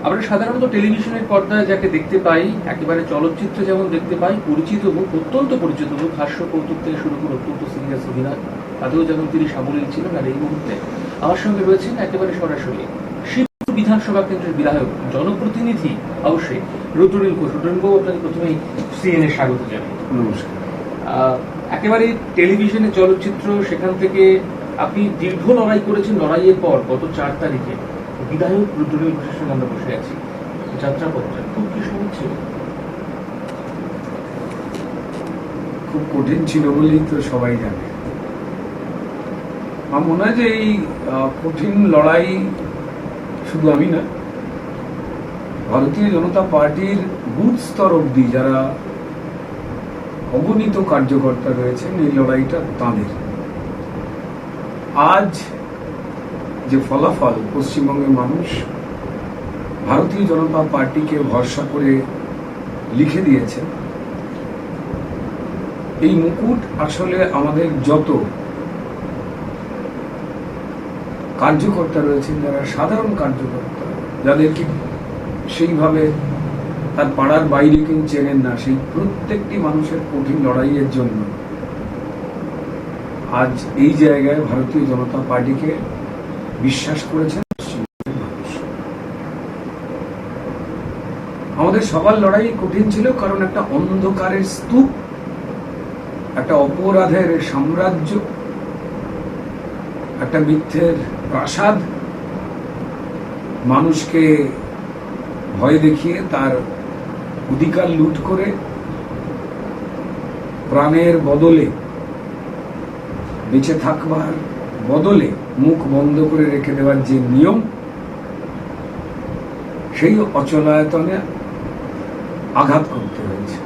আমরা সাধারণত টেলিভিশনের পর্দায় যাকে দেখতে পাই, একেবারে চলচ্চিত্রে যেমন দেখতে পাই, পরিচিত মুখ, অত্যন্ত পরিচিত মুখ, হাস্য কৌতুক থেকে শুরু করে অত্যন্ত সিরিয়াস অভিনয়, তাতেও যেমন তিনি সাবলীল ছিলেন। আর এই মুহূর্তে আমার সঙ্গে রয়েছেন একেবারে সরাসরি শিবপুর বিধানসভা কেন্দ্রের বিধায়ক, জনপ্রতিনিধি অবশ্যই রুদ্রনীল ঘোষ। রুদ্রনীলবাবু, আপনাকে প্রথমেই সিএনএ স্বাগত জানাই। নমস্কার। একেবারে টেলিভিশনে চলচ্চিত্র, সেখান থেকে আপনি দীর্ঘ লড়াই করেছেন। লড়াইয়ের পর গত 4 তারিখে বিধায়ক রুদ্রনীল ঘোষের সঙ্গে আমরা বসে আছি। যাত্রাপথটা খুব কি সহজ ছিল? খুব কঠিন ছিল বলেই তো সবাই জানে। আমার মনে হয় যে এই কঠিন লড়াই শুধু আমি না, ভারতীয় জনতা পার্টির বুথ স্তর অব্দি যারা অগণিত কার্যকর্তা রয়েছেন, এই লড়াইটা তাঁদের। আজ যে ফলাফল পশ্চিমবঙ্গের মানুষ ভারতীয় জনতা পার্টিকে ভরসা করে লিখে দিয়েছে, এই মুকুট আসলে আমাদের যত কার্যকর্তা রয়েছেন, যারা সাধারণ কার্যকর্তা, যাদেরকে সেইভাবে তার পাড়ার বাইরে কেউ চেনেন না, সেই প্রত্যেকটি মানুষের কঠিন লড়াইয়ের জন্য আজ এই জায়গায় ভারতীয় জনতা পার্টিকে বিশ্বাস করেছেন পশ্চিমবঙ্গের মানুষ। আমাদের সবার লড়াই কঠিন ছিল, কারণ একটা অন্ধকারের স্তূপ, একটা অপরাধের সাম্রাজ্য, একটা মিথ্যের প্রাসাদ মানুষকে ভয় দেখিয়ে তার অধিকার লুট করে প্রাণের বদলে, বেঁচে থাকবার বদলে মুখ বন্ধ করে রেখে দেওয়ার যে নিয়ম, সেই অচলায়তনে আঘাত করতে হয়েছে।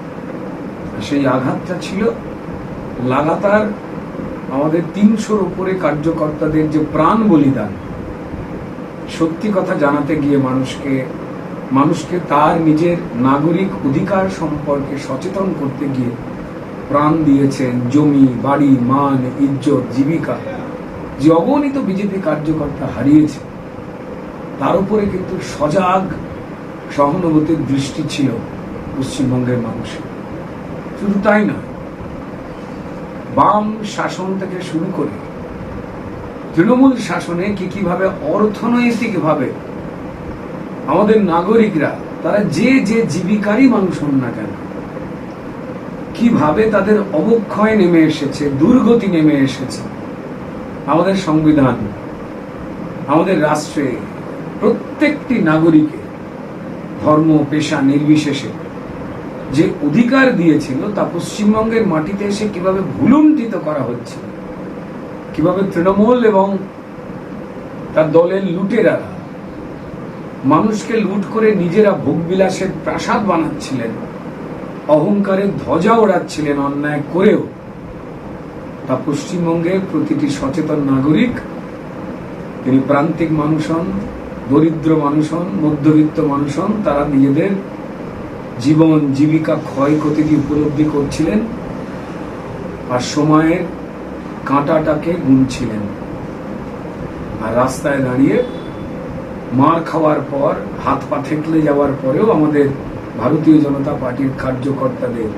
সেই আঘাতটা ছিল লাগাতার আমাদের 300-র উপরে কার্যকর্তাদের যে প্রাণ বলিদান। সত্যি কথা জানাতে গিয়ে মানুষকে তার নিজের নাগরিক অধিকার সম্পর্কে সচেতন করতে গিয়ে প্রাণ দিয়েছেন, জমি, বাড়ি, মান, ইজ্জত, জীবিকা যে অগণিত বিজেপি কার্যকর্তা হারিয়েছে, তার উপরে কিন্তু সজাগ সহানুভূতির দৃষ্টি ছিল পশ্চিমবঙ্গের মানুষের। শুধু তাই নয়, বাম শাসন থেকে শুরু করে তৃণমূল শাসনে কিভাবে অর্থনৈতিকভাবে আমাদের নাগরিকরা, তারা যে জীবিকারই মানুষ হন না কেন, কিভাবে তাদের অবক্ষয় নেমে এসেছে, দুর্গতি নেমে এসেছে। আমাদের সংবিধান, আমাদের রাষ্ট্রে প্রত্যেকটি নাগরিকে ধর্ম, পেশা নির্বিশেষে যে অধিকার দিয়েছিল, তা পশ্চিমবঙ্গের মাটিতে এসে কিভাবে ভুলুণ্ঠিত করা হচ্ছে, কিভাবে তৃণমূল এবং তার দলের লুটেরা মানুষকে লুট করে নিজেরা ভোগবিলাসের প্রাসাদ বানাচ্ছিলেন, অহংকারের ধ্বজা ওড়াচ্ছিলেন অন্যায় করেও, তা পশ্চিমবঙ্গের প্রতিটি সচেতন নাগরিক, তিনি প্রান্তিক মানুষ হন, দরিদ্র মানুষ হন, মধ্যবিত্ত মানুষ হন, তারা নিজেদের জীবন জীবিকা ক্ষয়ক্ষতিকে উপলব্ধি করছিলেন আর সময়ের কাঁটাটাকে গুনছিলেন। আর রাস্তায় দাঁড়িয়ে মার খাওয়ার পর, হাত পা থেঁতলে যাওয়ার পরেও আমাদের ভারতীয় জনতা পার্টির কার্যকর্তাদের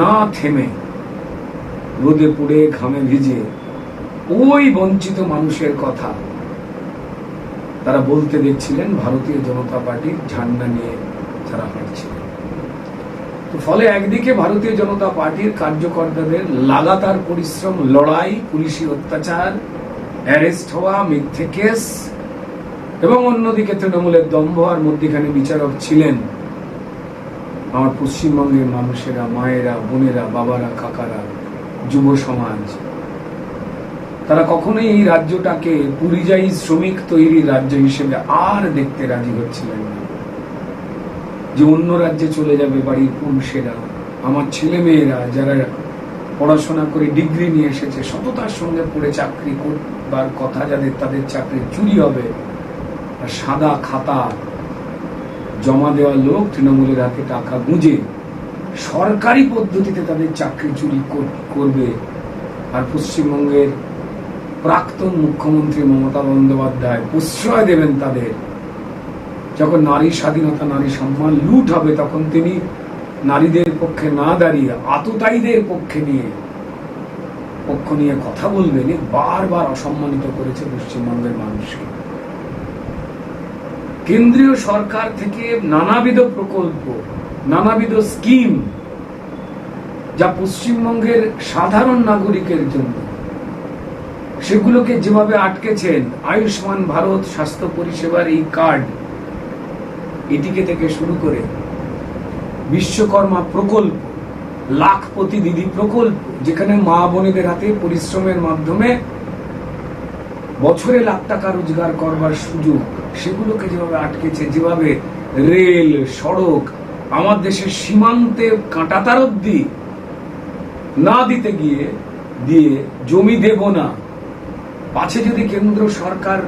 না থেমে, রোদে পুড়ে ঘামে ভিজে ওই বঞ্চিত মানুষের কথা তারা বলতে দেখছিলেন, ভারতীয় জনতা পার্টির ঝান্ডা নিয়ে তারা হাঁটছিলেন। তো ফলে একদিকে ভারতীয় জনতা পার্টির কার্যকর্তাদের লাগাতার পরিশ্রম, লড়াই, পুলিশি অত্যাচার, অ্যারেস্ট হওয়া, মিথ্যে কেস, এবং অন্যদিকে তৃণমূলের দম্ভ, আর মধ্যখানে বিচারক ছিলেন আমার পশ্চিমবঙ্গের মানুষেরা, মায়েরা, বোনেরা, বাবারা, কাকারা, যুব সমাজ। তারা কখনোই এই রাজ্যটাকে পরিযায়ী শ্রমিক তৈরির রাজ্য হিসেবে আর দেখতে রাজি হচ্ছিলেন না, যে অন্য রাজ্যে চলে যাবে বাড়ির পুরুষেরা, আমার ছেলে মেয়েরা যারা পড়াশোনা করে ডিগ্রি নিয়ে এসেছে, সততার সঙ্গে পড়ে চাকরি করবার কথা যাদের, তাদের চাকরি চুরি হবে, আর সাদা খাতা জমা দেওয়া লোক তৃণমূলের হাতে টাকা গুঁজে সরকারি পদ্ধতিতে তাদের চাকরি চুরি করবে। আর পশ্চিমবঙ্গের প্রাক্তন মুখ্যমন্ত্রী মমতা বন্দ্যোপাধ্যায় প্রশ্রয় দেবেন তাদের, যখন নারী স্বাধীনতা, নারী সম্মান লুট হবে, তখন তিনি নারীদের পক্ষে না দাঁড়িয়ে আততায়ীদের পক্ষ নিয়ে কথা বলবেন। বারবার অসম্মানিত করেছে পশ্চিমবঙ্গের মানুষকে। কেন্দ্রীয় সরকার থেকে নানাবিধ প্রকল্প, নানাবিধ স্কিম, যা পশ্চিমবঙ্গের সাধারণ নাগরিকের জন্য, সেগুলোকে যেভাবে আটকেছেন, আয়ুষ্মান ভারত স্বাস্থ্য পরিষেবার এই কার্ড, এটিকে থেকে শুরু করে বিশ্বকর্মা প্রকল্প, লাখপতি দিদি প্রকল্প, যেখানে মা বোনেদের হাতে পরিশ্রমের মাধ্যমে বছরে লাখ টাকা রোজগার করবার সুযোগ, সেগুলোকে যেভাবে আটকেছে, যেভাবে রেল, সড়ক, আমার দেশের সীমান্তে কাঁটাতার অব্দি না দিতে গিয়ে দিয়ে জমি দেব না, পাছে যদি কেন্দ্র সরকার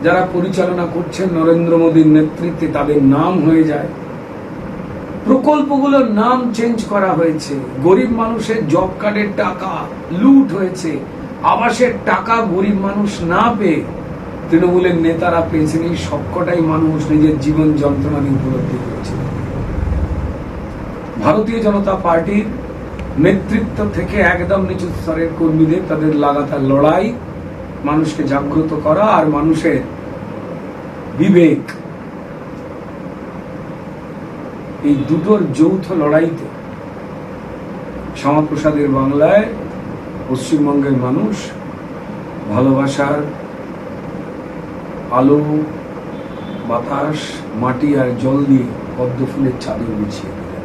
যারা পরিচালনা করছেন নরেন্দ্র মোদীর নেতৃত্বে তাদের নাম হয়ে যায়। প্রকল্পগুলোর নাম চেঞ্জ করা হয়েছে, গরিব মানুষের জব কার্ডের টাকা লুট হয়েছে, আবাসের টাকা গরিব মানুষ না পেয়ে তৃণমূলের নেতারা পেয়েছেন। এই সবকটাই মানুষ নিজের জীবন যন্ত্রণা দিয়ে উপলব্ধি করেছে। ভারতীয় জনতা পার্টির নেতৃত্ব থেকে একদম নিচু স্তরের কর্মীদের তাদের লাগাতার লড়াই, মানুষকে জাগ্রত করা আর মানুষের বিবেক, এই দুটোর যৌথ লড়াইতে শ্যামাপ্রসাদের বাংলায় পশ্চিমবঙ্গের মানুষ ভালোবাসার আলো, বাতাস, মাটি আর জল দিয়ে পদ্ম ফুলের চাদর বিছিয়ে দিলেন।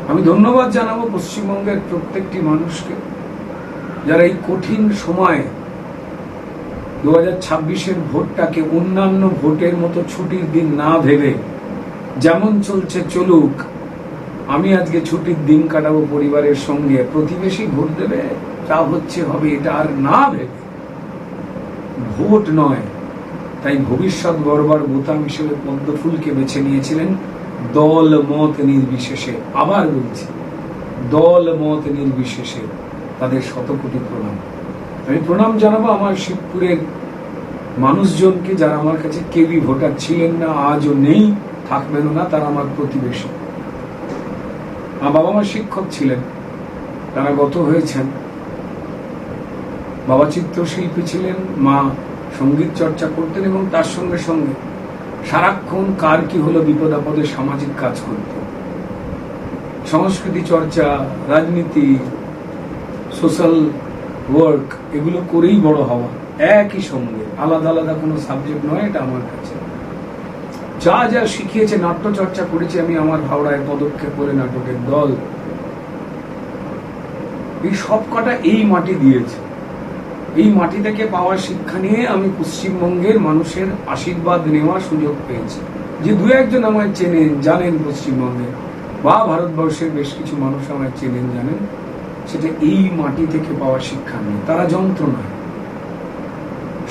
আমি ধন্যবাদ জানাবো পশ্চিমবঙ্গের প্রত্যেকটি মানুষকে, যারা এই কঠিন সময়ে 2026-এর ভোটটাকে অন্যান্য ভোটের মতো ছুটির দিন না ভেবে, যেমন চলছে চলুক, আমি আজকে ছুটির দিন কাটাবো পরিবারের সঙ্গে, প্রতিবেশী ভোট দেবে, যা হচ্ছে হবে, এটা আর না ভেবে, ভোট নয়, তাই ভবিষ্যৎ গড়বার বোতাম হিসেবে পদ্ম ফুলকে বেছে নিয়েছিলেন দল মত নির্বিশেষে। আবার বলছি, দল মত নির্বিশেষে তাদের শতকোটি প্রণাম। আমি প্রণাম জানাবো আমার শিবপুরের মানুষজনকে, যারা আমার কাছে কেউই ভোটার ছিলেন না, আজও নেই, থাকবেনও না, তারা আমার প্রতিবেশী। আমার বাবা মা শিক্ষক ছিলেন, তারা গত হয়েছেন। বাবা চিত্রশিল্পী ছিলেন, মা সঙ্গীত চর্চা করতেন এবং তার সঙ্গে সঙ্গে সারাক্ষণ কার কি হলো বিপদ আপদে সামাজিক কাজ করতেন। সংস্কৃতি চর্চা, রাজনীতি, সোশ্যাল ওয়ার্ক, এগুলো করেই বড় হওয়া, একই সঙ্গে, আলাদা আলাদা কোনো সাবজেক্ট নয় এটা আমার কাছে। যা যা শিখিয়েছে, নাট্য চর্চা করেছি আমি আমার হাওড়ায় পদক্ষেপ করে নাটকের দল, এই সবকটা এই মাটি দিয়েছে। এই মাটি থেকে পাওয়া শিক্ষা নিয়ে আমি পশ্চিমবঙ্গের মানুষের আশীর্বাদ নেওয়ার সুযোগ পেয়েছি। যে দু একজন আমায় চেনেন, জানেন পশ্চিমবঙ্গে বা ভারতবর্ষের বেশ কিছু মানুষ আমায় চেনেন, জানেন, সেটা এই মাটি থেকে পাওয়া শিক্ষা নেই। তারা যন্ত্রণা,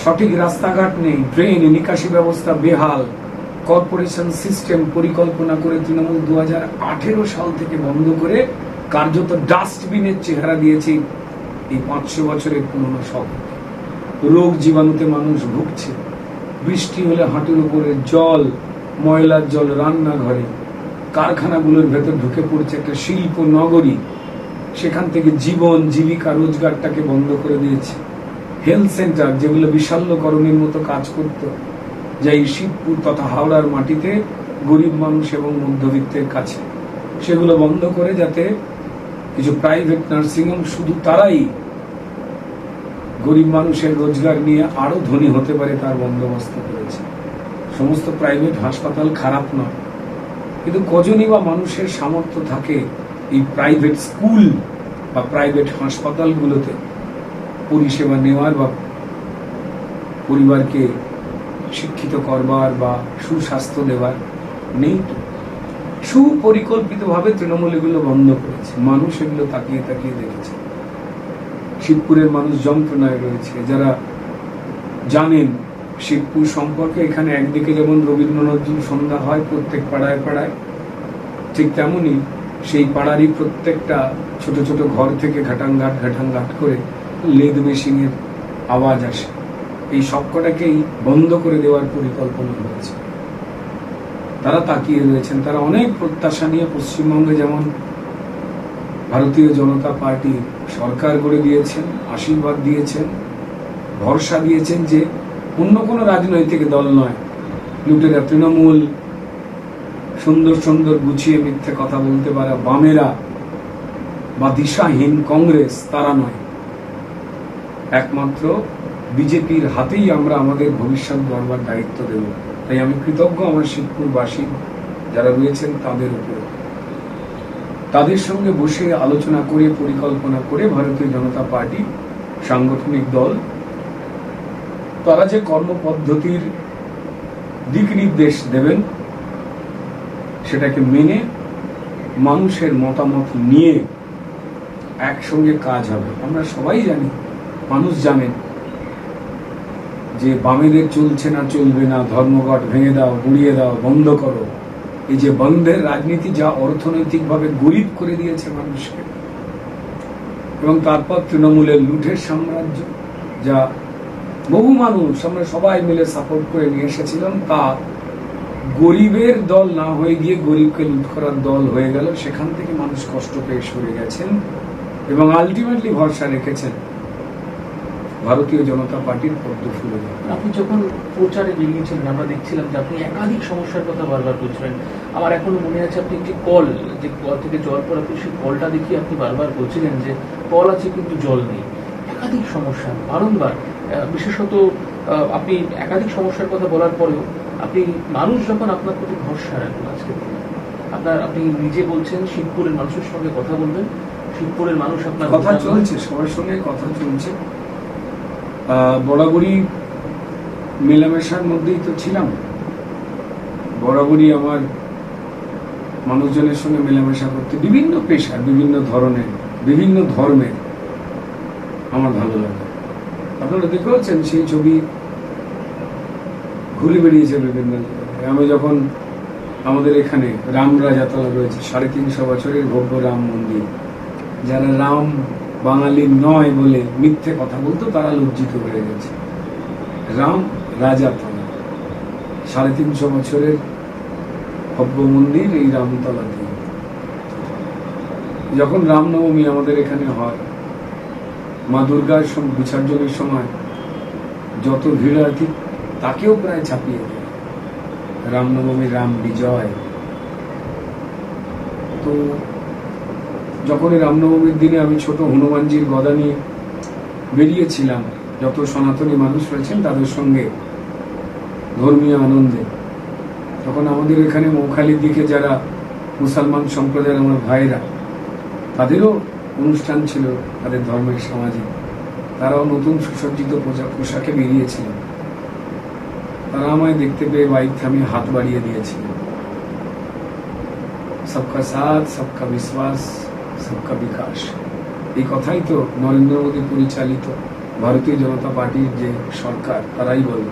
সঠিক রাস্তাঘাট নেই, ড্রেন, নিকাশি ব্যবস্থা বেহাল, কর্পোরেশন সিস্টেম পরিকল্পনা করে তৃণমূল 2018 সাল থেকে বন্ধ করে কার্যত ডাস্টবিনের চেহারা দিয়েছে এই 500 বছরের পুরনো শহর। রোগ জীবাণুতে মানুষ ভুগছে, বৃষ্টি হলে হাঁটুর উপরে জল, ময়লার জল রান্নাঘরে, কারখানাগুলোর ভেতর ঢুকে পড়ছে একটা শিল্প নগরী, সেখান থেকে জীবন জীবিকা রোজগারটাকে বন্ধ করে দিয়েছে। হেলথ সেন্টার যেগুলো বিশাল্যকরণের মতো কাজ করত, যা এই শিবপুর তথা হাওড়ার মাটিতে গরিব মানুষ এবং মধ্যবিত্তের কাছে, সেগুলো বন্ধ করে যাতে কিছু প্রাইভেট নার্সিংহোম, শুধু তারাই গরিব মানুষের রোজগার নিয়ে আরো ধনী হতে পারে তার বন্দোবস্ত করেছে। সমস্ত প্রাইভেট হাসপাতাল খারাপ নয়, কিন্তু কজনই বা মানুষের সামর্থ্য থাকে এই প্রাইভেট স্কুল বা প্রাইভেট হাসপাতালগুলোতে পরিষেবা নেওয়ার বা পরিবারকে শিক্ষিত করবার বা সুস্বাস্থ্য দেওয়ার? নেই তো। সুপরিকল্পিতভাবে তৃণমূল এগুলো বন্ধ করেছে, মানুষ এগুলো তাকিয়ে তাকিয়ে দেখেছে। শিবপুরের মানুষ যন্ত্রণায় রয়েছে। যারা জানেন শিবপুর সম্পর্কে, এখানে একদিকে যেমন রবীন্দ্র নজরুল সন্ধ্যা হয় প্রত্যেক পাড়ায় পাড়ায়, ঠিক তেমনি সেই পাড়ারই প্রত্যেকটা ছোট ছোট ঘর থেকে ঘাটাঙ্ঘাট করে লেদ মেশিনের আওয়াজ আসে। এই সবকটাকেই বন্ধ করে দেওয়ার পরিকল্পনা হয়েছে। তারা তাকিয়ে রয়েছেন, তারা অনেক প্রত্যাশা নিয়ে পশ্চিমবঙ্গে যেমন ভারতীয় জনতা পার্টি সরকার গড়ে দিয়েছেন, আশীর্বাদ দিয়েছেন, ভরসা দিয়েছেন যে অন্য কোনো রাজনৈতিক দল নয়, লুটেরা তৃণমূল, সুন্দর সুন্দর গুছিয়ে মিথ্যে কথা বলতে পারা বামেরা বা দিশাহীন কংগ্রেস, তারা নয়, একমাত্র বিজেপির হাতেই আমরা আমাদের ভবিষ্যৎ গড়বার দায়িত্ব দেব। তাই আমি কৃতজ্ঞ আমার শিবপুরবাসী যারা রয়েছেন তাদের উপর। তাদের সঙ্গে বসে আলোচনা করে পরিকল্পনা করে ভারতীয় জনতা পার্টি সাংগঠনিক দল তারা যে কর্মপদ্ধতির দিক নির্দেশ দেবেন সেটাকে মেনে মানুষের মতামত নিয়ে একসঙ্গে কাজ হবে। আমরা সবাই জানি, মানুষ জানেন যে বামেদের চলছে না, চলবে না, ধর্মঘট ভেঙে দাও, গুড়িয়ে দাও, বন্ধ করো, এই যে বন্ধের রাজনীতি যা অর্থনৈতিকভাবে গরিব করে দিয়েছে মানুষকে, এবং তারপর তৃণমূলের লুঠের সাম্রাজ্য যা বহু মানুষ আমরা সবাই মিলে সাপোর্ট করে নিয়ে এসেছিলাম, তা গরিবের দল না হয়ে গিয়ে গরিবকে লুট করার দল হয়ে গেল। সেখান থেকে মানুষ কষ্ট পেয়ে সরে গেছেন এবং আলটিমেটলি ভরসা রেখেছেন ভারতীয় জনতা পার্টির পদ্ম ফুলে। আপনি যখন প্রচারে বেরিয়েছিলেন আমরা দেখছিলাম যে আপনি একাধিক সমস্যার কথা বারবার বলছিলেন। আমার এখনো মনে আছে আপনি একটি কল, যে কল থেকে জল পড়া, সেই কলটা দেখিয়ে আপনি বারবার বলছিলেন যে কল আছে কিন্তু জল নেই। একাধিক সমস্যা বারংবার, বিশেষত আপনি একাধিক সমস্যার কথা বলার পরেও আপনি মানুষ যখন আপনার প্রতি ভরসা রাখেন, আজকে আপনি নিজে বলছেন শিবপুরের মানুষের সঙ্গে কথা বলবেন, শিবপুরের মানুষ আপনার কথা চলছে, সবার সঙ্গে কথা চলছে। বরাবরই মেলামেশার মধ্যেই তো ছিলাম, বরাবরই আমার মানুষজনের সঙ্গে মেলামেশা করতে, বিভিন্ন পেশার, বিভিন্ন ধরনের, বিভিন্ন ধর্মের আমার ভালো লাগে। আপনারা দেখতে পাচ্ছেন সেই ছবি ঘুরে বেরিয়েছে বিভিন্ন জায়গায়। আমি যখন আমাদের এখানে রামরাজাতলা রয়েছে, 350 বছরের ভব্য রাম মন্দির, যারা রাম বাঙালির নয় বলে মিথ্যে কথা বলতো তারা লজ্জিত হয়ে গেছে। রাম রাজাতলা 350 বছরের ভব্য মন্দির, এই রামতলা দিয়ে যখন রামনবমী আমাদের এখানে হয়, মা দুর্গার বিসর্জনের সময় যত ভিড় হয় ঠিক তাকেও প্রায় ছাপিয়ে দেয় রামনবমী, রাম বিজয়। তো যখন এই রামনবমীর দিনে আমি ছোট হনুমানজির গদা নিয়ে বেরিয়েছিলাম, যত সনাতনী মানুষ রয়েছেন তাদের সঙ্গে ধর্মীয় আনন্দে, তখন আমাদের এখানে মৌখালির দিকে যারা মুসলমান সম্প্রদায়ের আমার ভাইরা, তাদেরও অনুষ্ঠান ছিল তাদের ধর্মের সমাজে, তারাও নতুন সুসজ্জিত পোশাকে বেরিয়েছিলেন। তারা আমায় দেখতে পেয়ে বাইক থামিয়ে হাত বাড়িয়ে দিয়েছিলেন। সবকা সাথ, সবকা বিশ্বাস, সবকা বিকাশ, এই কথাই তো নরেন্দ্র মোদী পরিচালিত ভারতীয় জনতা পার্টির যে সরকার, তারাই বলে।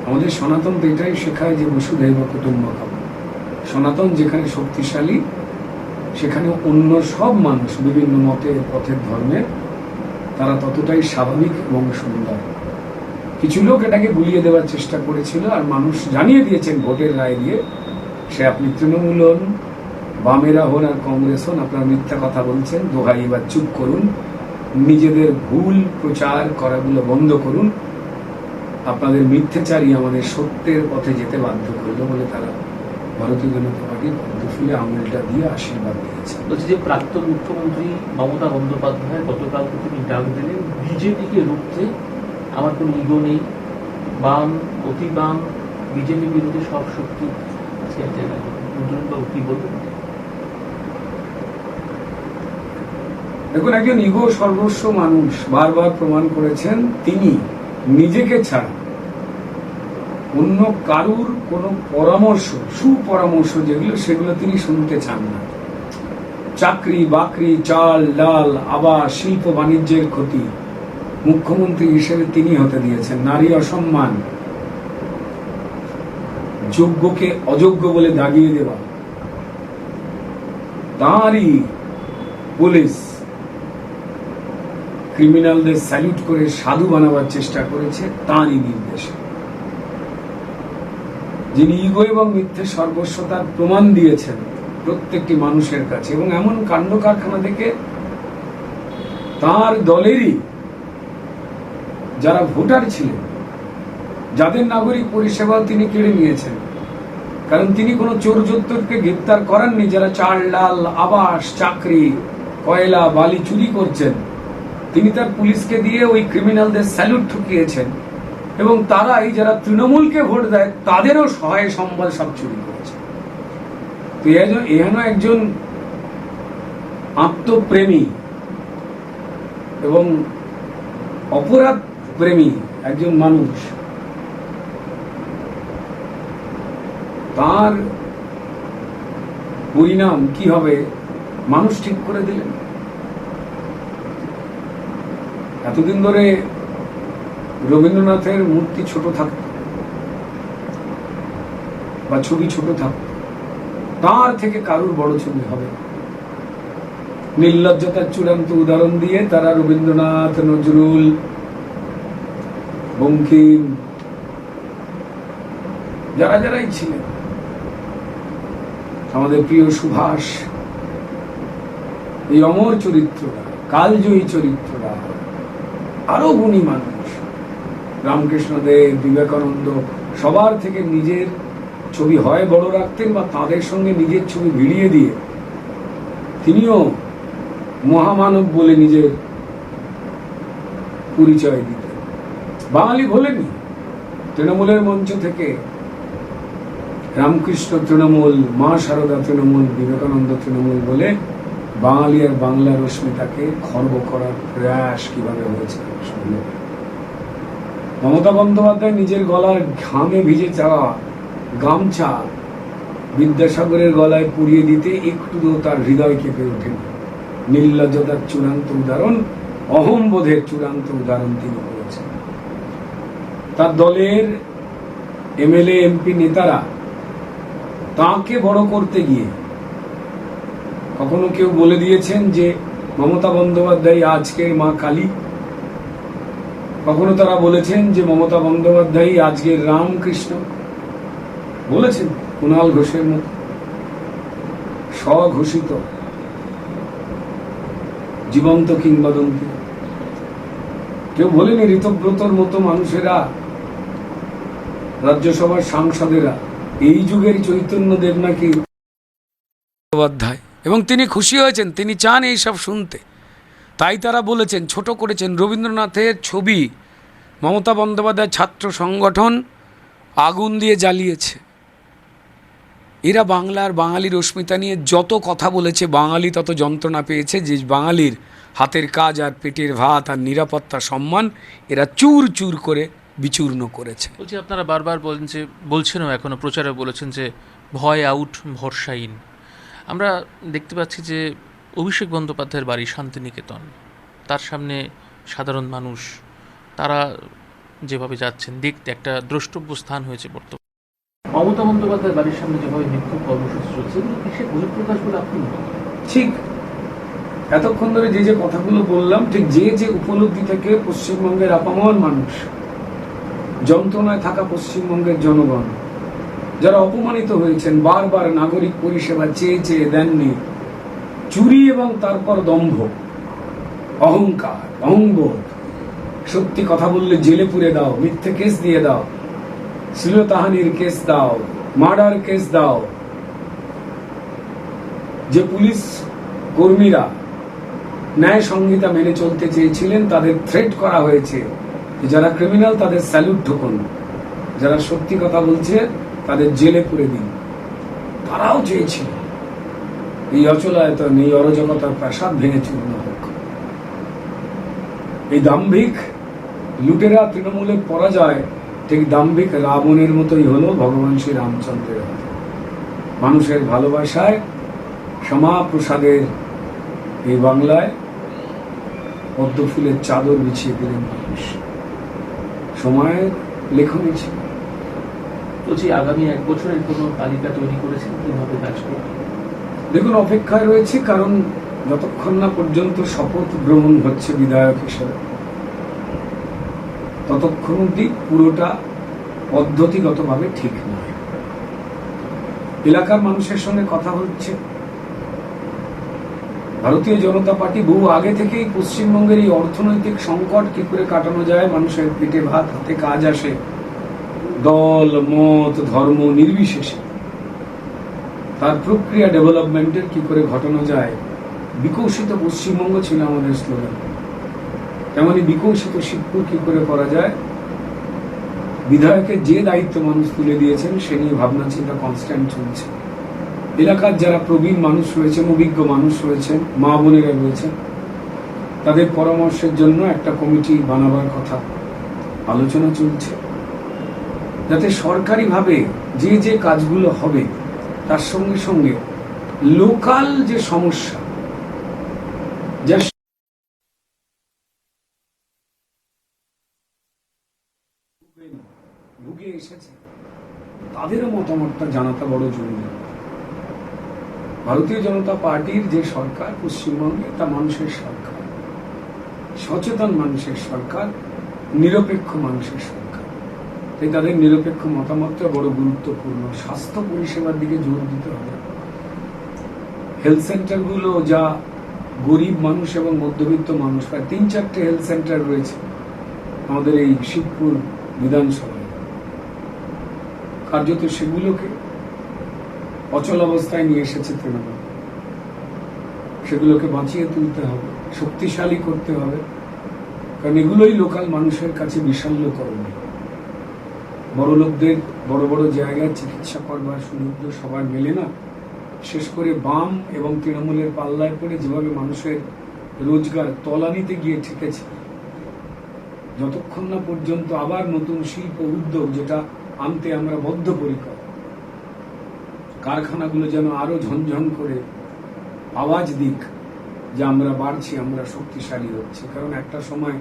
আমাদের সনাতন তো এটাই শেখায় যে বসুধৈব কুটুম্বকম। সনাতন যেখানে শক্তিশালী, সেখানে অন্য সব মানুষ বিভিন্ন মতের, পথের, ধর্মের, তারা ততটাই স্বাভাবিক এবং সুন্দর। কিছু লোক এটাকে গুলিয়ে দেওয়ার চেষ্টা করেছিল, আর মানুষ জানিয়ে দিয়েছেন ভোটের রায় দিয়ে, সে আপনি তৃণমূল হন, বামেরা হন আর কংগ্রেস হন, আপনারা মিথ্যা কথা বলছেন, দোহাই এবার চুপ করুন, নিজেদের ভুল প্রচার করাগুলো বন্ধ করুন, আপনাদের মিথ্যাচারী আমাদের সত্যের পথে যেতে বাধ্য করলো বলে তারা ভারতীয় জনতা পার্টির পদ্ম ফুলে আঙুলটা দিয়ে আশীর্বাদ দিয়েছে। বলছি যে প্রাক্তন মুখ্যমন্ত্রী মমতা বন্দ্যোপাধ্যায় গতকালকে তিনি ডাক দিলেন বিজেপিকে রুখতে আমার কোনো ইগো নেই, বাম, অতি বাম, বিজেপি বিরোধী সব শক্তি আছে এক জায়গায়। বাবু কি বলবেন? দেখুন, একজন ইগো সর্বস্ব মানুষ বারবার প্রমাণ করেছেন তিনি নিজেকে ছাড়া অন্য কারুর কোনো পরামর্শ, সুপরামর্শ যেগুলো, সেগুলো তিনি শুনতে চান না। চাকরি বাকরি, চাল ডাল, আবাস, শিল্প বাণিজ্যের ক্ষতি মুখ্যমন্ত্রী হিসেবে তিনি হতে দিয়েছেন। নারী অসম্মান, যোগ্যকে অযোগ্য বলে দাগিয়ে দেওয়া, তাঁরই পুলিশ ক্রিমিনালদের স্যালুট করে সাধু বানাবার চেষ্টা করেছে তাঁরই নির্দেশে। যিনি ইগো এবং মিথ্যে সর্বস্বতার প্রমাণ দিয়েছেন প্রত্যেকটি মানুষের কাছে, এবং এমন কাণ্ড কারখানা থেকে তার দলেরই যারা ভোটার ছিলেন, যাদের নাগরিক পরিষেবা তিনি কেড়ে নিয়েছেন। কারণ তিনি কোনো চোর চোত্তরকে গ্রেপ্তার করাননি যারা চাল ডাল আবাস চাকরি কয়লা বালি চুরি করছেন। তিনি তার পুলিশকে দিয়ে ওই ক্রিমিনালদের স্যালুট ঠুকিয়েছেন, এবং তারাই যারা তৃণমূলকে ভোট দেয় তাদেরও সহায় সম্বল সব চুরি করেছে। তো এহেন একজন আত্মপ্রেমী এবং অপরাধ প্রেমী একজন মানুষ, তার পরিণাম কি হবে মানুষ ঠিক করে দিলেন। এতদিন ধরে রবীন্দ্রনাথের মূর্তি ছোট থাকত বা ছবি ছোট থাকত, তার থেকে কারুর বড় ছবি হবে। নির্লজ্জতার চূড়ান্ত উদাহরণ দিয়ে তারা রবীন্দ্রনাথ, নজরুল, বঙ্কিম, যারা যারাই ছিলেন, আমাদের প্রিয় সুভাষ, এই অমর চরিত্ররা, কালজয়ী চরিত্ররা, আরো গুণী মানুষ, রামকৃষ্ণদেব, বিবেকানন্দ, সবার থেকে নিজের ছবি হয় বড় রাখতেন বা তাদের সঙ্গে নিজের ছবি ভিড়িয়ে দিয়ে তিনিও মহামানব বলে নিজের পরিচয় দিতেন। বাঙালি ভোলেনি। তৃণমূলের মঞ্চ থেকে রামকৃষ্ণ তৃণমূল, মা শারদা তৃণমূল, বিবেকানন্দ তৃণমূল বলে বাঙালি আর বাংলার অস্মিতাকে খর্ব করার প্রয়াস কিভাবে হয়েছে। মমতা বন্দ্যোপাধ্যায় নিজের গলার ঘামে ভিজে যাওয়া গামছা বিদ্যাসাগরের গলায় পুড়িয়ে দিতে একটুও তার হৃদয় কেঁপে ওঠেন। নির্লজ্জতার চূড়ান্ত উদাহরণ, অহংবোধের চূড়ান্ত উদাহরণ তিনি করেছেন। তার দলের এমএলএ এমপি নেতারা তাকে বড় করতে গিয়ে কখনো কেউ বলে দিয়েছেন যে মমতা বন্দ্যোপাধ্যায় আজকের মা কালী, কখনো তারা বলেছেন যে মমতা বন্দ্যোপাধ্যায় আজকের রামকৃষ্ণ, বলেছেন কুণাল ঘোষের মতো স্বঘোষিত জীবন্ত কিংবদন্তি। কেউ বলেনি ঋতব্রতর মতো মানুষেরা, রাজ্যসভার সাংসদেরা এই যুগের চৈতন্যদেব নাকি বন্দ্যোপাধ্যায়, এবং তিনি খুশি হয়েছেন, তিনি চান এইসব শুনতে। তাই তারা বলেছেন, ছোট করেছেন রবীন্দ্রনাথের ছবি মমতা বন্দ্যোপাধ্যায় ছাত্র সংগঠন আগুন দিয়ে জ্বালিয়েছে। এরা বাংলার বাঙালির অস্মিতা নিয়ে যত কথা বলেছে, বাঙালি তত যন্ত্রণা পেয়েছে। যে বাঙালির হাতের কাজ আর পেটের ভাত আর নিরাপত্তা সম্মান এরা চুর চুর করে বিচূর্ণ করেছে। বলছি, আপনারা বারবার বলছেনও, এখনো প্রচারে বলেছেন যে ভয় আউট, ভরসা ইন। আমরা দেখতে পাচ্ছি যে অভিষেক বন্দ্যোপাধ্যায়ের বাড়ি শান্তিনিকেতন, তার সামনে সাধারণ মানুষ তারা যেভাবে যাচ্ছেন দেখতে একটা দ্রষ্টব্য স্থান হয়েছে বর্তমানে। মমতা বন্দ্যোপাধ্যায়ের বাড়ির সামনে যেভাবে বিক্ষোভ কর্মসূচি চলছে, এগুলো কিসের বহিঃপ্রকাশ বলে আপনি মনে করেন? ঠিক এতক্ষণ ধরে যে যে কথাগুলো বললাম, ঠিক যে উপলব্ধি থেকে পশ্চিমবঙ্গের আপামর মানুষ, যন্ত্রণায় থাকা পশ্চিমবঙ্গের জনগণ, যারা অপমানিত হয়েছেন, বারবার নাগরিক পরিষেবা চেয়ে চেয়ে দেননি, চুরি এবং তারপর দম্ভ, অহংকার, অহংবোধ, সত্যি কথা বললে জেলে পুরে দাও, মিথ্যে কেস দিয়ে দাও, শ্লীলতাহানির কেস দাও, মার্ডার কেস দাও। যে পুলিশ কর্মীরা ন্যায় সংহিতা মেনে চলতে চেয়েছিলেন তাদের থ্রেট করা হয়েছে, যারা ক্রিমিনাল তাদের স্যালুট ঠোকুন, যারা সত্যি কথা বলছে তাদের জেলে পুরে দিন। তারাও চেয়েছিল এই অচলায়তন, এই অরাজকতার প্রাসাদ ভেঙে চূর্ণ হোক। এই দাম্ভিক লুটেরা তৃণমূলের পরাজয় ঠিক দাম্ভিক রাবণের মতোই হলো ভগবান শ্রী রামচন্দ্রের হাতে। মানুষের ভালোবাসায় শ্যামা প্রসাদের এই বাংলায় পদ্ম ফুলের চাদর বিছিয়ে দিলেন মানুষ। সময়ের লেখনী ছিল। বলছি, আগামী 1 বছরের কোনো তালিকা তৈরি করেছেন কিভাবে কাজ করবে? দেখুন, অপেক্ষায় রয়েছে, কারণ যতক্ষণ না পর্যন্ত শপথ গ্রহণ হচ্ছে বিধায়ক হিসেবে, ততক্ষণ অব্দি পুরোটা পদ্ধতিগতভাবে ঠিক নয়। এলাকার মানুষের সঙ্গে কথা হচ্ছে। ভারতীয় জনতা পার্টি বহু আগে থেকেই পশ্চিমবঙ্গের এই অর্থনৈতিক সংকট কি করে কাটানো যায়, মানুষের পেটে ভাত হাতে কাজ আসে, দল মত ধর্ম নির্বিশেষে তার প্রক্রিয়া ডেভেলপমেন্টের কি করে ঘটানো যায়, বিকশিত পশ্চিমবঙ্গ ছিল আমাদের স্লোগান। তেমনি বিকশিত শিবপুর কি করে করা যায়, বিধায়কের যে দায়িত্ব মানুষ তুলে দিয়েছেন সে নিয়ে ভাবনা চিন্তা কনস্ট্যান্ট চলছে। এলাকার যারা প্রবীণ মানুষ রয়েছেন, অভিজ্ঞ মানুষ রয়েছেন, মা বোনেরা রয়েছেন, তাদের পরামর্শের জন্য একটা কমিটি বানাবার কথা আলোচনা চলছে, যাতে সরকারিভাবে যে যে কাজগুলো হবে তার সঙ্গে সঙ্গে লোকাল যে সমস্যা যা ভুগে এসেছে তাদেরও মতামতটা জানাটা বড় জরুরি। ভারতীয় জনতা পার্টির যে সরকার পশ্চিমবঙ্গে, তা মানুষের সরকার, সচেতন মানুষের সরকার, নিরপেক্ষ মানুষের সরকার। তাই তাদের নিরপেক্ষ মতামতটা বড় গুরুত্বপূর্ণ। স্বাস্থ্য পরিষেবার দিকে জোর দিতে হবে। হেলথ সেন্টারগুলো যা গরিব মানুষ এবং মধ্যবিত্ত মানুষ, প্রায় 3-4টে হেলথ সেন্টার রয়েছে আমাদের এই শিবপুর বিধানসভায়, কার্যত সেগুলোকে অচল অবস্থায় নিয়ে এসেছে তৃণমূল। সেগুলোকে বাঁচিয়ে তুলতে হবে, শক্তিশালী করতে হবে, কারণ এগুলোই লোকাল মানুষের কাছে বিশাল্যকরণীয়। বড় লোকদের বড় বড় জায়গায় চিকিৎসা করবার সুযোগ তো সবার মেলে না। শেষ করে বাম এবং তৃণমূলের পাল্লায় পড়ে যেভাবে মানুষের রোজগার তলানিতে গিয়ে ঠেকেছে, যতক্ষণ না পর্যন্ত আবার নতুন শিল্প উদ্যোগ যেটা আনতে আমরা বদ্ধপরিকর, কারখানাগুলো যেন আরো ঝনঝন করে আওয়াজ দিক যে আমরা বাড়ছি, আমরা শক্তিশালী হচ্ছে। কারণ একটা সময়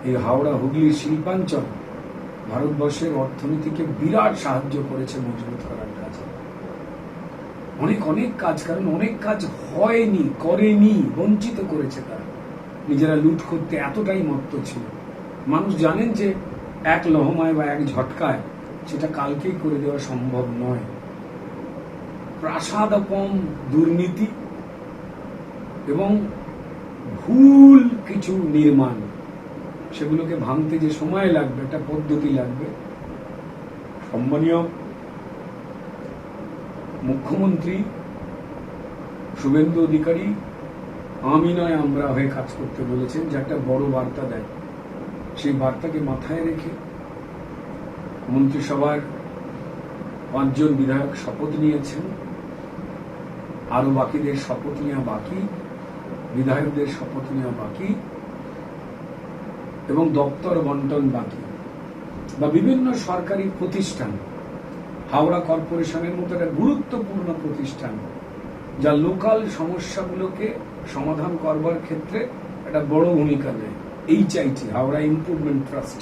এই হাওড়া হুগলির শিল্পাঞ্চল ভারতবর্ষের অর্থনীতিকে বিরাট সাহায্য করেছে মজবুত করার কাজে। অনেক অনেক কাজ, কারণ অনেক কাজ হয়নি, করেনি, বঞ্চিত করেছে তারা। নিজেরা লুট করতে এতটাই মত্ত ছিল। মানুষ জানেন যে এক লহমায় বা এক ঝটকায় সেটা কালকেই করে দেওয়া সম্ভব নয়। প্রাসাদপম দুর্নীতি এবং ভুল কিছু নির্মাণ, সেগুলোকে ভাঙতে যে সময় লাগবে, একটা পদ্ধতি লাগবে। সম্মানীয় মুখ্যমন্ত্রী শুভেন্দু অধিকারী আমি নয় আমরা হয়ে কাজ করতে বলেছেন, যে একটা বড় বার্তা দেয়। সেই বার্তাকে মাথায় রেখে মন্ত্রিসভার 5 জন বিধায়ক শপথ নিয়েছেন, আরো বাকিদের শপথ নেওয়া বাকি, বিধায়কদের শপথ নেওয়া বাকি, এবং দপ্তর বন্টন বাকি। বা বিভিন্ন সরকারি প্রতিষ্ঠান, হাওড়া কর্পোরেশনের মতো একটা গুরুত্বপূর্ণ প্রতিষ্ঠান যা লোকাল সমস্যাগুলোকে সমাধান করবার ক্ষেত্রে একটা বড় ভূমিকা নেয়। HIT, হাওড়া ইমপ্রুভমেন্ট ট্রাস্ট,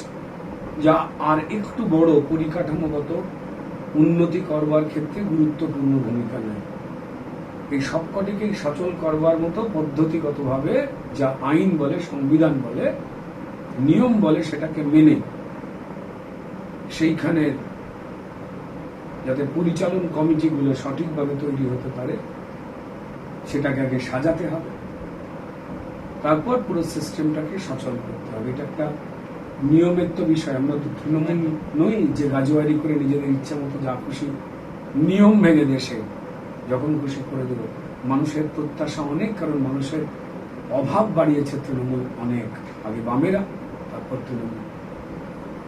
যা আর একটু বড় পরিকাঠামোগত উন্নতি করবার ক্ষেত্রে গুরুত্বপূর্ণ ভূমিকা নেয়। এই সবকটিকেই সচল করবার মতো পদ্ধতিগতভাবে যা আইন বলে, সংবিধান বলে, নিয়ম বলে, সেটাকে মেনে সেইখানে যাতে পরিচালন কমিটিগুলো সঠিকভাবে তৈরি হতে পারে, সেটাকে আগে সাজাতে হবে, তারপর পুরো সিস্টেমটাকে সচল করতে হবে। এটা একটা নিয়মের তো বিষয়। আমরা তো তৃণমূল নই যে গাজোয়ারি করে নিজেদের ইচ্ছা মতো যা খুশি নিয়ম ভেঙে দেশে যখন খুশি করে দেব। মানুষের প্রত্যাশা অনেক, কারণ মানুষের অভাব বাড়িয়েছে তৃণমূল অনেক। আগে বামেরা, তারপর তৃণমূল।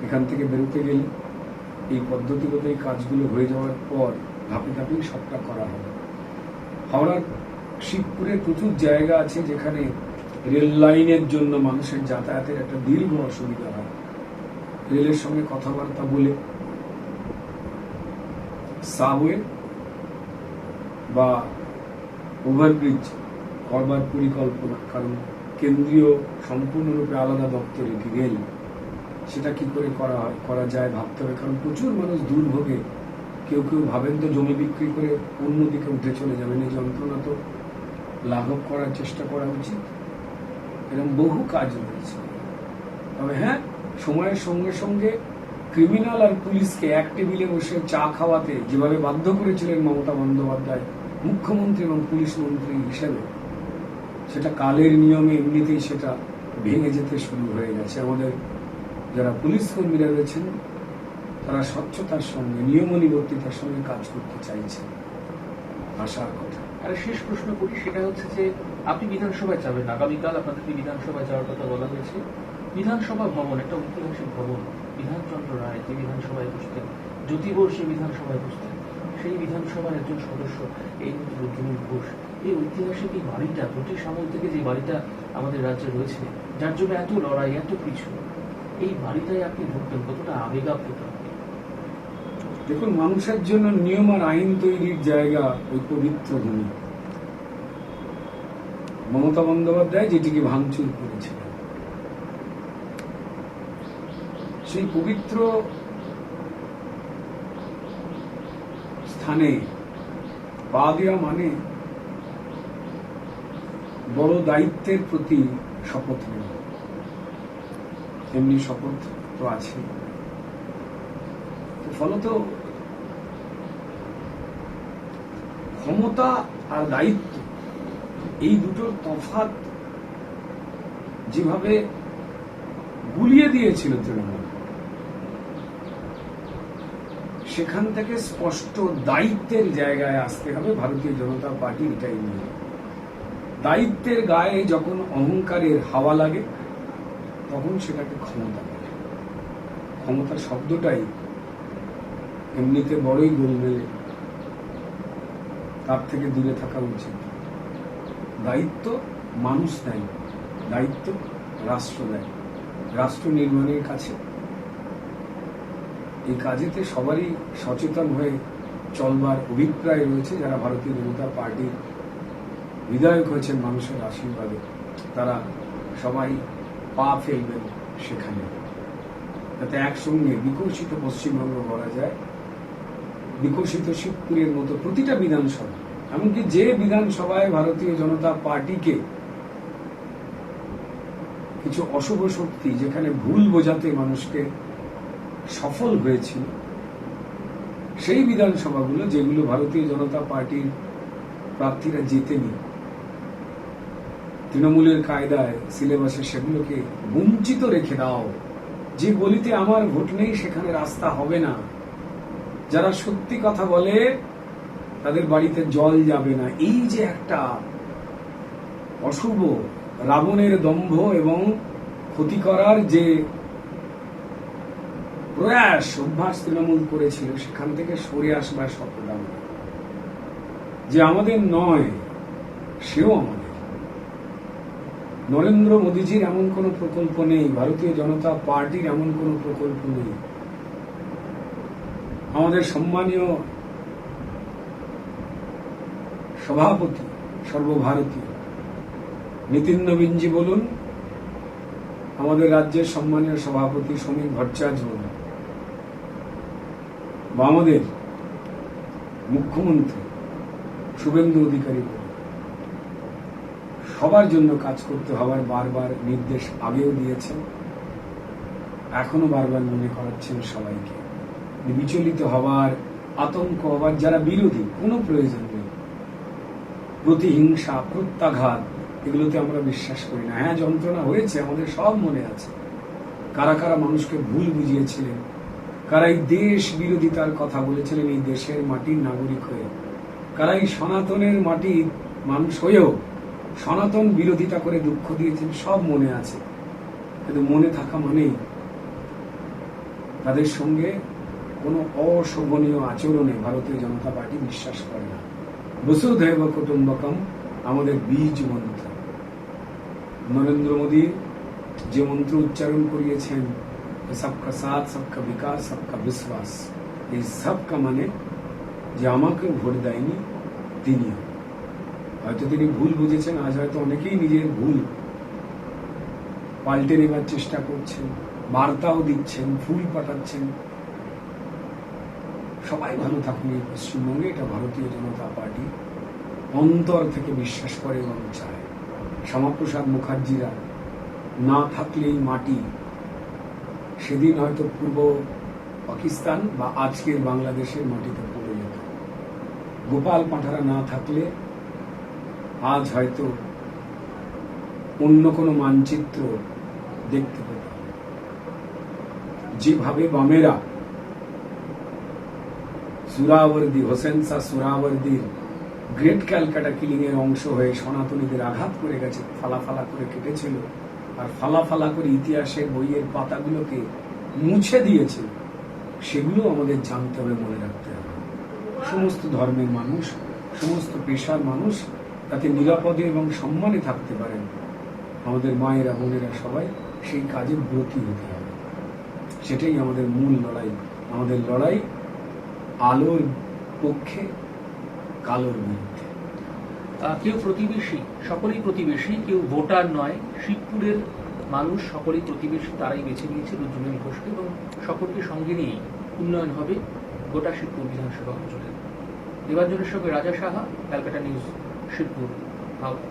এখান থেকে বেরোতে গেলে এই পদ্ধতিগত এই কাজগুলো হয়ে যাওয়ার পর ধাপে ধাপেই সবটা করা হবে। হাওড়ার শিবপুরে প্রচুর জায়গা আছে যেখানে রেল লাইনের জন্য মানুষের যাতায়াতের একটা দীর্ঘ অসুবিধা হয়। রেলের সঙ্গে কথাবার্তা বলে সাবওয়ে বা ওভারব্রিজ করবার পরিকল্পনা, কারণ কেন্দ্রীয় সম্পূর্ণরূপে আলাদা দপ্তর এটি রেল, সেটা কি করে করা যায় ভাবতে হবে। কারণ প্রচুর মানুষ দুর্ভোগে, কেউ কেউ ভাবেন তো জমি বিক্রি করে অন্যদিকে উঠে চলে যাবেন। এই যন্ত্রণা তো লাঘব করার চেষ্টা করা উচিত। এরকম বহু কাজ রয়েছে। তবে হ্যাঁ, সময়ের সঙ্গে সঙ্গে ক্রিমিনাল আর পুলিশকে এক টেবিলে বসে চা খাওয়াতে যেভাবে বাধ্য করেছিলেন মমতা বন্দ্যোপাধ্যায় মুখ্যমন্ত্রী এবং পুলিশ মন্ত্রী হিসেবে, সেটা কালের নিয়মে এমনিতেই সেটা ভেঙে যেতে শুরু হয়ে গেছে। আমাদের যারা পুলিশ কর্মীরা রয়েছেন তারা স্বচ্ছতার সঙ্গে নিয়মনিবর্তিতার সঙ্গে কাজ করতে চাইছেন, আশার কথা। আর শেষ প্রশ্ন করি, সেটা হচ্ছে যে আপনি বিধানসভায় যাবেন, আগামীকাল আপনাদেরকে বিধানসভায় যাওয়ার কথা বলা হয়েছে। বিধানসভা ভবন একটা ঐতিহাসিক ভবন, বিধানচন্দ্র রায় যে বিধানসভায় বসতেন, জ্যোতিবর্ষী বিধানসভায় বসতেন, সেই বিধানসভার একজন সদস্য এই রুদ্রনীল ঘোষ। এই ঐতিহাসিক এই বাড়িটা, ব্রিটিশ আমল থেকে যে বাড়িটা আমাদের রাজ্যে রয়েছে, যার জন্য এত লড়াই, এত কিছু, এই বাড়িটায় আপনি ঢুকবেন, কতটা আবেগাপ্লুত আপনি? দেখুন, মানুষের জন্য নিয়ম আর আইন তৈরির জায়গা ওই পবিত্র ভূমি। মমতা বন্দ্যোপাধ্যায় যেটিকে ভাঙচুর করেছিলেন, সেই পবিত্র স্থানে পা দেওয়া মানে বড় দায়িত্বের প্রতি শপথ নেওয়া। এমনি শপথ তো আছে। ফলত ক্ষমতা আর দায়িত্ব এই দুটোর তফাৎ যেভাবে গুলিয়ে দিয়েছিল তৃণমূল, সেখান থেকে স্পষ্ট দায়িত্বের জায়গায় আসতে হবে ভারতীয় জনতা পার্টি। এটাই নিয়ে দায়িত্বের গায়ে যখন অহংকারের হাওয়া লাগে তখন সেটাকে ক্ষমতা বলে। ক্ষমতা শব্দটাই এমনিতে বড়ই গোলমেলে, তার থেকে দূরে থাকা উচিত। দায়িত্ব মানুষ দেয়, দায়িত্ব রাষ্ট্র দেয়। রাষ্ট্র নির্মাণের কাছে এই কাজেতে সবারই সচেতন হয়ে চলবার অভিপ্রায় রয়েছে। যারা ভারতীয় জনতা পার্টির বিধায়ক হয়েছেন মানুষের আশীর্বাদে, তারা সবাই পা ফেলবেন সেখানে, যাতে একসঙ্গে বিকশিত পশ্চিমবঙ্গ করা যায়। বিকশিত শিবপুরের মতো প্রতিটা বিধানসভা, এমনকি যে বিধানসভায় ভারতীয় জনতা পার্টিকে কিছু অশুভ শক্তি যেখানে ভুল বোঝাতে মানুষকে সফল হয়েছিল, সেই বিধানসভাগুলো যেগুলো ভারতীয় জনতা পার্টির প্রার্থীরা জেতেনি, তৃণমূলের কায়দায় সিলেবাসে সেগুলোকে বঞ্চিত রেখে দাও। যে গলিতে আমার ভোট নেই সেখানে রাস্তা হবে না। যারা সত্যি কথা বলে তাদের বাড়িতে জল যাবে না। এই যে একটা অশুভ রাবণের দম্ভ এবং ক্ষতি করার যে প্রয়াস অভ্যাস তৃণমূল করেছিল, সেখান থেকে সরে আসবার শপথ যে আমাদের নয়, সেও আমাদের। নরেন্দ্র মোদীজির এমন কোন প্রকল্প নেই, ভারতীয় জনতা পার্টির এমন কোন প্রকল্প নেই। আমাদের সম্মানীয় সভাপতি সর্বভারতীয় নীতিন নবীনজি বলুন, আমাদের রাজ্যের সম্মানীয় সভাপতি সমীর ভট্টাচার্য বলুন, বা আমাদের মুখ্যমন্ত্রী শুভেন্দু অধিকারী বলুন, সবার জন্য কাজ করতে হওয়ার বারবার নির্দেশ আগেও দিয়েছেন, এখনো বারবার মনে করাচ্ছেন সবাইকে। বিচলিত হওয়ার, আতঙ্ক হওয়ার যারা বিরোধী, কোনো প্রয়োজন নেই। প্রতিহিংসা, প্রত্যাঘাত, এগুলোতে আমরা বিশ্বাস করি না। হ্যাঁ, যন্ত্রণা হয়েছে, আমাদের সব মনে আছে। কারা কারা মানুষকে ভুল বুঝিয়েছিলেন, কারা এই দেশ বিরোধিতার কথা বলেছিলেন এই দেশের মাটির নাগরিক হয়ে, কারা এই সনাতনের মাটির মানুষ হয়েও সনাতন বিরোধিতা করে দুঃখ দিয়েছেন, সব মনে আছে। কিন্তু মনে থাকা মানেই তাদের সঙ্গে কোনো অশোভনীয় আচরণে ভারতীয় জনতা পার্টি বিশ্বাস করে না। বসুধৈব কুটুম্বকম আমাদের বীজ মন্ত্র। নরেন্দ্র মোদী যে মন্ত্র উচ্চারণ করিয়েছেন, সবকা সাথ, সবকা বিকাশ, সবকা বিশ্বাস, এই সবকা মানে যে আমাকে ভোট দেয়নি তিনিও। হয়তো তিনি ভুল বুঝেছেন, আজ হয়তো অনেকেই নিজের ভুল পাল্টে নেবার চেষ্টা করছেন, বার্তাও দিচ্ছেন, ফুল পাঠাচ্ছেন। সবাই ভালো থাকুন এই পশ্চিমবঙ্গে, এটা ভারতীয় জনতা পার্টি অন্তর থেকে বিশ্বাস করে এবং চায়। শ্যামাপ্রসাদ মুখার্জিরা না থাকলেই মাটি সেদিন হয়তো পূর্ব পাকিস্তান বা আজকের বাংলাদেশের মাটিতে পড়ে যেত। গোপাল পাঁঠারা না থাকলে আজ হয়তো অন্য কোনো মানচিত্র দেখতে পেতাম। যেভাবে বামেরা সুরাবর্দী, হোসেন শাহ সুরাবর্দীর গ্রেট ক্যালকাটা কিলিং এর অংশ হয়ে সনাতনীদের আঘাত করে গেছে, ফালা ফালা করে কেটেছিল, আর ফালা ফালা করে ইতিহাসের বইয়ের পাতাগুলোকে মুছে দিয়েছে, সেগুলো আমাদের জানতে হবে, মনে রাখতে হবে। সমস্ত ধর্মের মানুষ, সমস্ত পেশার মানুষ তাতে নিরাপদে এবং সম্মানে থাকতে পারেন। আমাদের মায়েরা, বোনেরা সবাই সেই কাজে ব্রতী হতে হবে। সেটাই আমাদের মূল লড়াই। আমাদের লড়াই আলোর পক্ষে, কালোর বিরুদ্ধে। কেউ প্রতিবেশী, সকলেই প্রতিবেশী, কেউ ভোটার নয়। শিবপুরের মানুষ সকলেই প্রতিবেশী, তারাই বেছে নিয়েছে রুদ্রনীল ঘোষকে এবং সকলকে সঙ্গে নিয়েই উন্নয়ন হবে গোটা শিবপুর বিধানসভা অঞ্চলে। দেবাঞ্জনের সঙ্গে রাজা সাহা, ক্যালকাটা নিউজ, শিবপুর, হাওড়া।